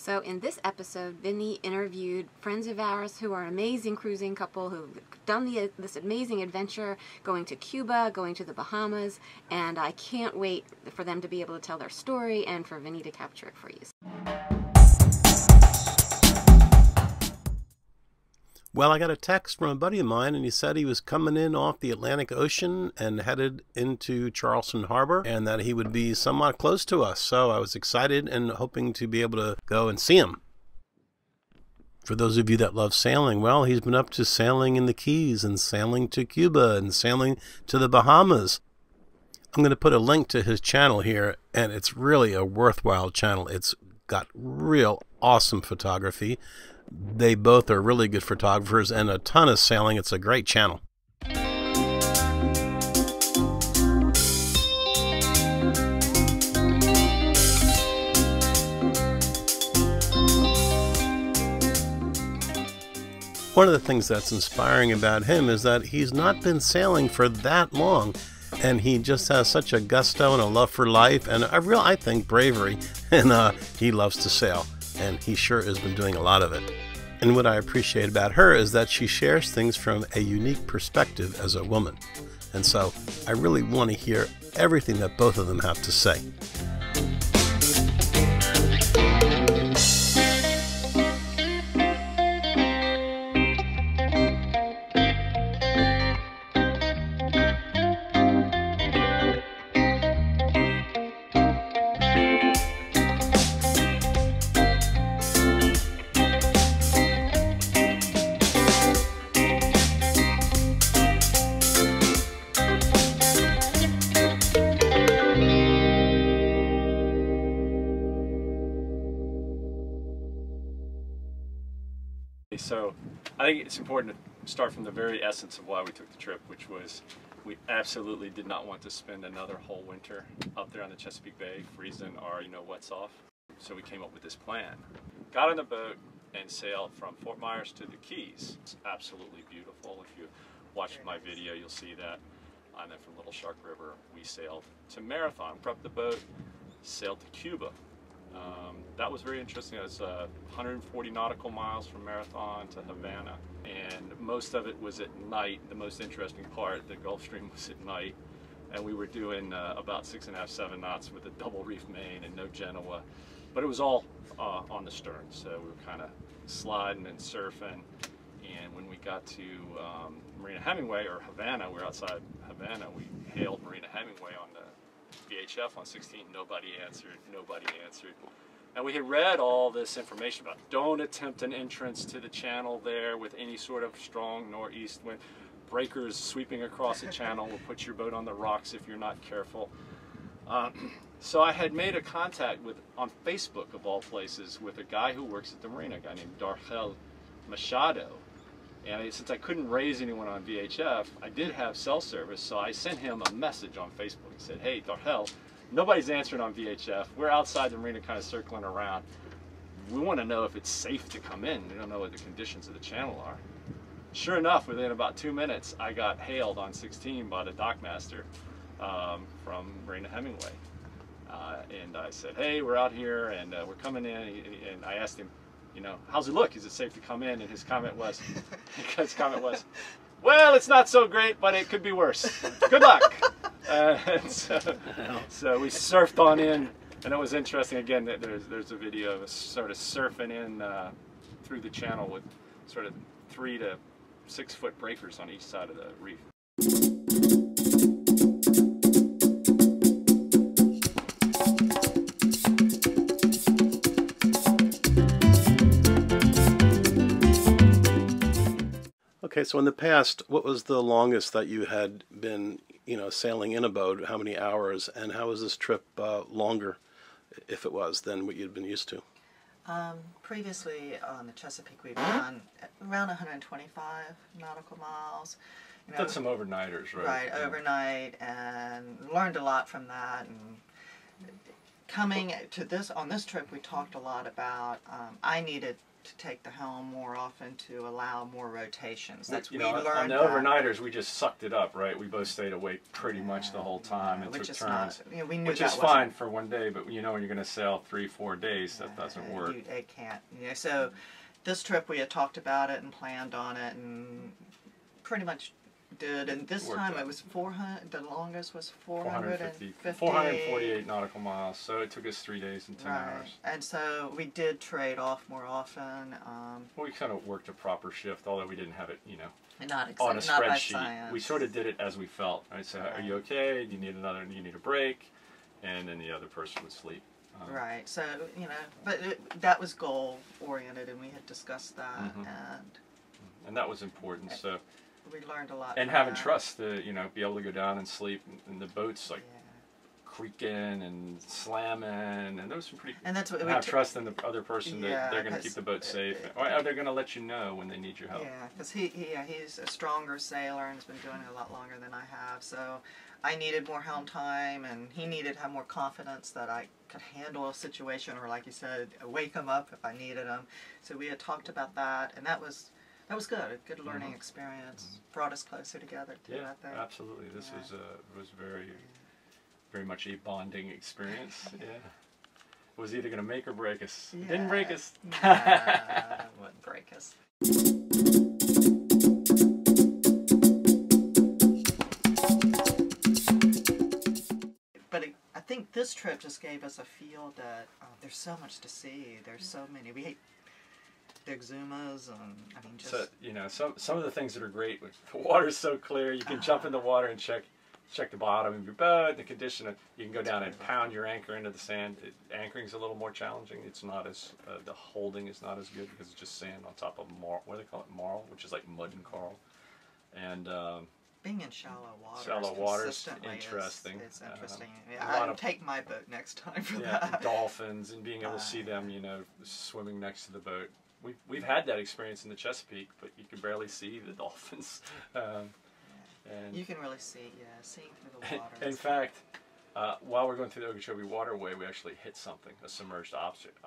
So in this episode, Vinny interviewed friends of ours who are an amazing cruising couple who've done this amazing adventure, going to Cuba, going to the Bahamas, and I can't wait for them to be able to tell their story and for Vinny to capture it for you. Well, I got a text from a buddy of mine, and he said he was coming in off the Atlantic Ocean and headed into Charleston Harbor, and that he would be somewhat close to us. So I was excited and hoping to be able to go and see him. For those of you that love sailing, well, he's been up to sailing in the Keys and sailing to Cuba and sailing to the Bahamas. I'm going to put a link to his channel here, and it's really a worthwhile channel. It's got real awesome photography. They both are really good photographers and a ton of sailing. It's a great channel. One of the things that's inspiring about him is that he's not been sailing for that long, and he just has such a gusto and a love for life and I think, bravery, and he loves to sail. And he sure has been doing a lot of it. And what I appreciate about her is that she shares things from a unique perspective as a woman. And so I really want to hear everything that both of them have to say. So I think it's important to start from the very essence of why we took the trip, which was we absolutely did not want to spend another whole winter up there on the Chesapeake Bay freezing our wets off. So we came up with this plan. Got on the boat and sailed from Fort Myers to the Keys. It's absolutely beautiful. If you watch my video, you'll see that. And then from Little Shark River, we sailed to Marathon, prepped the boat, sailed to Cuba. That was very interesting. It was 140 nautical miles from Marathon to Havana, and most of it was at night. The most interesting part, the Gulf Stream, was at night, and we were doing about 6.5, 7 knots with a double reef main and no Genoa, but it was all on the stern, so we were kind of sliding and surfing. And when we got to Marina Hemingway, or Havana, we were outside Havana, we hailed Marina Hemingway on the VHF on 16, nobody answered. And we had read all this information about don't attempt an entrance to the channel there with any sort of strong northeast wind. Breakers sweeping across the channel will put your boat on the rocks if you're not careful. So I had made a contact on Facebook, of all places, with a guy who works at the marina, a guy named Dargel Machado. And since I couldn't raise anyone on VHF, I did have cell service, so I sent him a message on Facebook. He said, "Hey, Dargel, nobody's answering on VHF. We're outside the marina kind of circling around. We want to know if it's safe to come in. We don't know what the conditions of the channel are." Sure enough, within about 2 minutes, I got hailed on 16 by the dockmaster from Marina Hemingway. And I said, "Hey, we're out here and we're coming in." And I asked him, "How's it look? Is it safe to come in?" And his comment was, "Well, it's not so great, but it could be worse. Good luck." So we surfed on in, and it was interesting. Again, there's a video of us sort of surfing in through the channel with sort of 3 to 6 foot breakers on each side of the reef. Okay, so in the past, what was the longest that you had been, sailing in a boat? How many hours? And how was this trip longer, if it was, than what you'd been used to? Previously on the Chesapeake, we've done around 125 nautical miles. Done some overnighters, right? Right, overnight, and learned a lot from that. And coming to this, on this trip, we talked a lot about, I needed to take the helm more often to allow more rotations. That's You we know, learned on the that. overnighters, we just sucked it up, right? We both stayed awake pretty much the whole time and which took is turns. not, you know, we knew Which that is wasn't- fine for one day, but you know when you're going to sail 3-4 days, that doesn't work. It can't. You know, so this trip we had talked about it and planned on it and pretty much did. And this Worked time out. it was 400. The longest was 450. 448 nautical miles. So it took us 3 days and 10 hours. And so we did trade off more often. Well, we kind of worked a proper shift, although we didn't have it, you know, Not on a not by spreadsheet. science. We sort of did it as we felt. Right? So, are you okay? Do you need another? Do you need a break? And then the other person would sleep. Right. So you know, but that was goal oriented, and we had discussed that, And that was important. So. We learned a lot. And from having that. trust to, you know, be able to go down and sleep, and the boat's like creaking and slamming, and there was some pretty. And that's what we have trust in the other person that Yeah, they're going to 'cause keep the boat safe, or they're going to let you know when they need your help. Yeah, because he's a stronger sailor and has been doing it a lot longer than I have. So I needed more helm time, and he needed to have more confidence that I could handle a situation, or like you said, wake him up if I needed him. So we had talked about that, and that was good. A good learning experience. Brought us closer together too. Yeah, I think. absolutely. This was very much a bonding experience. Yeah, it was either going to make or break us. It didn't break us. It wouldn't break us. But I think this trip just gave us a feel that there's so much to see. There's so many. We hate the Exumas, and I mean, just So you know, some of the things that are great. The water's so clear, you can jump in the water and check the bottom of your boat, the condition. You can go down and pound your anchor into the sand. Anchoring's a little more challenging. It's not as the holding is not as good because it's just sand on top of what do they call it, marl, which is like mud and coral. And being in shallow waters. Shallow waters, consistently interesting. It's interesting. lot I'll of- take my boat next time for yeah, that. dolphins and being able to see them, you know, swimming next to the boat. We've had that experience in the Chesapeake, but you can barely see the dolphins. And You can really see, seeing through the water. in fact, while we're going through the Okeechobee Waterway, we actually hit something, a submerged object,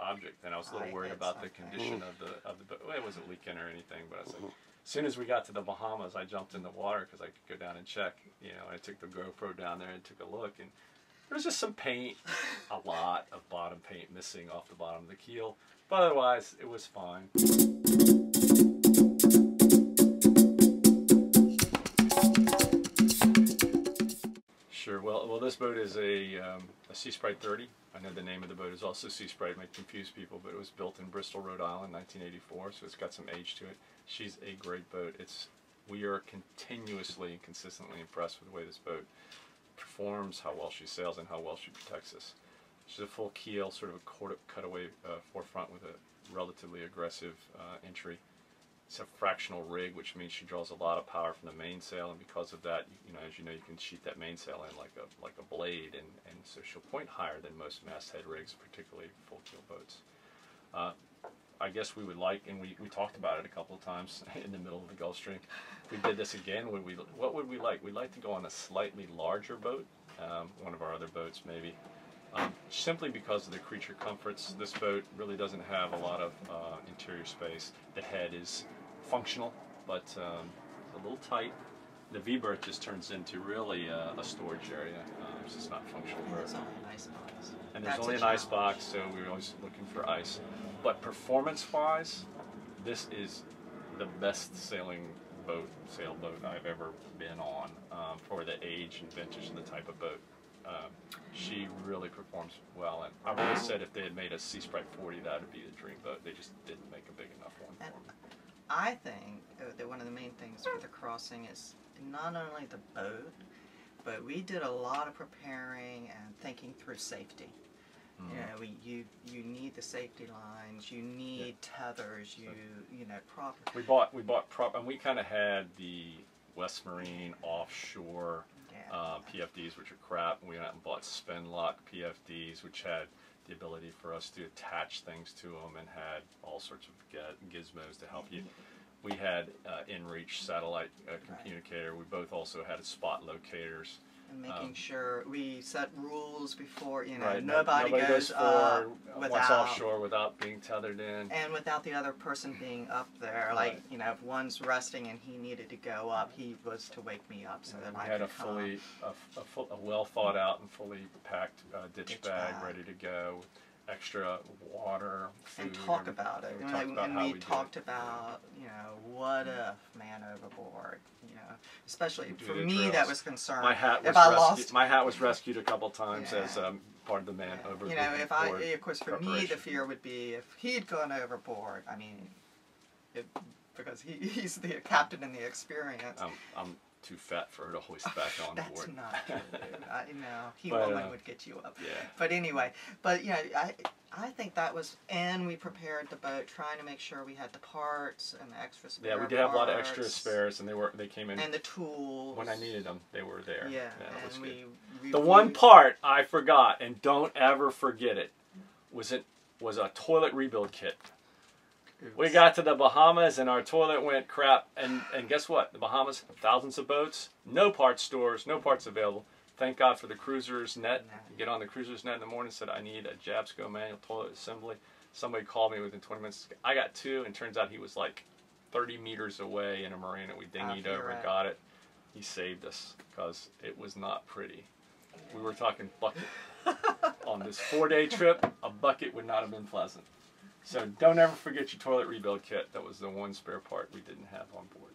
and I was a little I worried hit about the something. condition of the boat. Well, it wasn't leaking or anything, but I was like, as soon as we got to the Bahamas, I jumped in the water because I could go down and check. You know, I took the GoPro down there and took a look, and there was just some paint, a lot of bottom paint missing off the bottom of the keel, but otherwise it was fine. Sure. Well, this boat is a Sea Sprite 30. I know the name of the boat is also Sea Sprite. It might confuse people, but it was built in Bristol, Rhode Island, 1984, so it's got some age to it. She's a great boat. We are continuously and consistently impressed with the way this boat performs, how well she sails, and how well she protects us. She's a full keel, sort of a cutaway forefront with a relatively aggressive entry. It's a fractional rig, which means she draws a lot of power from the mainsail, and because of that, you know, as you know, you can sheet that mainsail in like a blade, and so she'll point higher than most masthead rigs, particularly full keel boats. I guess we would like, and we talked about it a couple of times in the middle of the Gulf Stream. If we did this again, what would we like? We'd like to go on a slightly larger boat, one of our other boats maybe. Simply because of the creature comforts. This boat really doesn't have a lot of interior space. The head is functional, but a little tight. The V-berth just turns into really a storage area. It's just not functional And berth. there's only an ice box. And there's That's only a an ice challenge. box, so we're always looking for ice. But performance-wise, this is the best sailboat I've ever been on for the age and vintage and the type of boat. She really performs well, and I've always said if they had made a Sea Sprite 40, that would be the dream boat. They just didn't make a big enough one for And them. I think that one of the main things with the crossing is not only the boat, but we did a lot of preparing and thinking through safety. You know, you need the safety lines, you need tethers, you know, proper. We bought and we kind of had the West Marine offshore PFDs, which are crap. And we went out and bought Spenlock PFDs, which had the ability for us to attach things to them and had all sorts of gizmos to help you. We had InReach satellite communicator. We both also had spot locators. And making sure we set rules before, you know, Right, nobody goes forward without, once offshore without being tethered in. and without the other person being up there. Right. Like, you know, if one's resting and he needed to go up, he was to wake me up so that We I had could a well thought out and fully packed ditch bag bag. ready to go, with extra water, food, and talk about it. We And, talked about and how we we do talked it. about, you know, what if man overboard, you know, especially Do for the me drills. that was concerned. My hat was if I rescued. lost, My hat was rescued a couple times Yeah. as part of the man overboard. you know, if I, of course, for me the preparation. fear would be if he'd gone overboard. I mean, because he's the captain in the experience. I'm too fat for her to hoist back on That's board. not true. He But, woman would get you up. Yeah. But anyway, you know, I think that was, and we prepared the boat, trying to make sure we had the parts and the extra spare Yeah, we did have a lot of parts extra spares, and they came in and the tools when I needed them. They were there. Yeah, it was and good. we The one part I forgot, and don't ever forget it, was a toilet rebuild kit. We got to the Bahamas and our toilet went crap, and guess what? The Bahamas, thousands of boats, no parts stores, no parts available. Thank God for the cruiser's net. You get on the cruiser's net in the morning, said I need a Jabsco manual toilet assembly. Somebody called me within 20 minutes. I got two, and turns out he was like 30 meters away in a marina. We dinghied over and got it. He saved us because it was not pretty. We were talking bucket. On this 4-day trip, a bucket would not have been pleasant. So don't ever forget your toilet rebuild kit. That was the one spare part we didn't have on board.